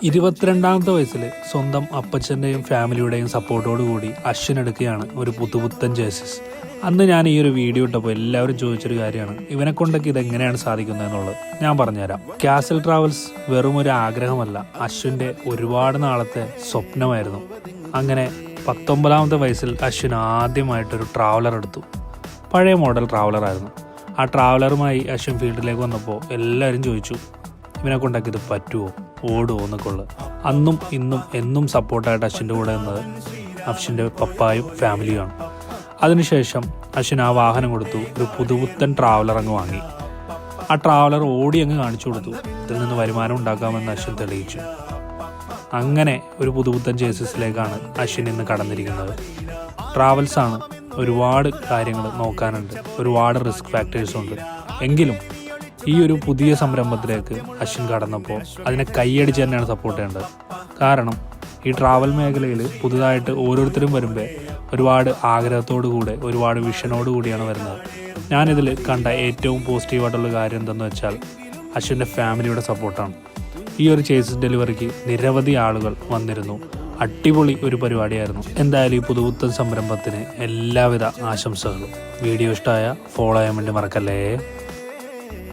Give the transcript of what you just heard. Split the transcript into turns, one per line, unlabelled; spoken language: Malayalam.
22ാമത്തെ വയസ്സിൽ സ്വന്തം അപ്പച്ചൻ്റെയും ഫാമിലിയുടെയും സപ്പോർട്ടോടുകൂടി അശ്വിൻ എടുക്കുകയാണ് ഒരു പുതുപുത്തൻ ജേഴ്സിസ്. അന്ന് ഞാൻ ഈ ഒരു വീഡിയോ ഇട്ടപ്പോൾ എല്ലാവരും ചോദിച്ചൊരു കാര്യമാണ്, ഇവനെ കൊണ്ടൊക്കെ ഇതെങ്ങനെയാണ് സാധിക്കുന്നത് എന്നുള്ളത്. ഞാൻ പറഞ്ഞുതരാം. കാസൽ ട്രാവൽസ് വെറും ഒരു ആഗ്രഹമല്ല, അശ്വിൻ്റെ ഒരുപാട് നാളത്തെ സ്വപ്നമായിരുന്നു. അങ്ങനെ 19ാമത്തെ വയസ്സിൽ അശ്വിൻ ആദ്യമായിട്ടൊരു ട്രാവലർ എടുത്തു. പഴയ മോഡൽ ട്രാവലറായിരുന്നു. ആ ട്രാവലറുമായി അശ്വിൻ ഫീൽഡിലേക്ക് വന്നപ്പോൾ എല്ലാവരും ചോദിച്ചു, ഇവനെ കൊണ്ടൊക്കെ ഇത് പറ്റുമോ, ഓടുമോ എന്നൊക്കെ ഉള്ളത്. അന്നും ഇന്നും എന്നും സപ്പോർട്ടായിട്ട് അശ്വിൻ്റെ കൂടെ നിന്നത് അശ്വിൻ്റെ പപ്പായും ഫാമിലിയുമാണ്. അതിനുശേഷം അശ്വിൻ ആ വാഹനം കൊടുത്തു, ഒരു പുതുപുത്തൻ ട്രാവലർ അങ്ങ് വാങ്ങി. ആ ട്രാവലർ ഓടി അങ്ങ് കാണിച്ചു കൊടുത്തു. ഇതിൽ നിന്ന് വരുമാനം ഉണ്ടാക്കാമെന്ന് അശ്വിൻ തെളിയിച്ചു. അങ്ങനെ ഒരു പുതുപുത്തൻ ജേഴ്സിസിലേക്കാണ് അശ്വിൻ ഇന്ന് കടന്നിരിക്കുന്നത്. ട്രാവൽസാണ്, ഒരുപാട് കാര്യങ്ങൾ നോക്കാനുണ്ട്, ഒരുപാട് റിസ്ക് ഫാക്ടേഴ്സുണ്ട്. എങ്കിലും ഈ ഒരു പുതിയ സംരംഭത്തിലേക്ക് അശ്വിൻ കടന്നപ്പോൾ അതിനെ കൈയടിച്ച് തന്നെയാണ് സപ്പോർട്ട് ചെയ്യേണ്ടത്. കാരണം ഈ ട്രാവൽ മേഖലയിൽ പുതുതായിട്ട് ഓരോരുത്തരും വരുമ്പോൾ ഒരുപാട് ആഗ്രഹത്തോടു കൂടെ, ഒരുപാട് വിഷനോട് കൂടിയാണ് വരുന്നത്. ഞാനിതിൽ കണ്ട ഏറ്റവും പോസിറ്റീവായിട്ടുള്ള കാര്യം എന്തെന്ന് വെച്ചാൽ അശ്വിൻ്റെ ഫാമിലിയുടെ സപ്പോർട്ടാണ്. ഈ ഒരു ചേസിസ് ഡെലിവറിക്ക് നിരവധി ആളുകൾ വന്നിരുന്നു. അടിപൊളി ഒരു പരിപാടിയായിരുന്നു. എന്തായാലും ഈ പുതുപുത്തൻ സംരംഭത്തിന് എല്ലാവിധ ആശംസകളും. വീഡിയോ ഇഷ്ടമായ ഫോളോ ചെയ്യാൻ വേണ്ടി മറക്കല്ലേ.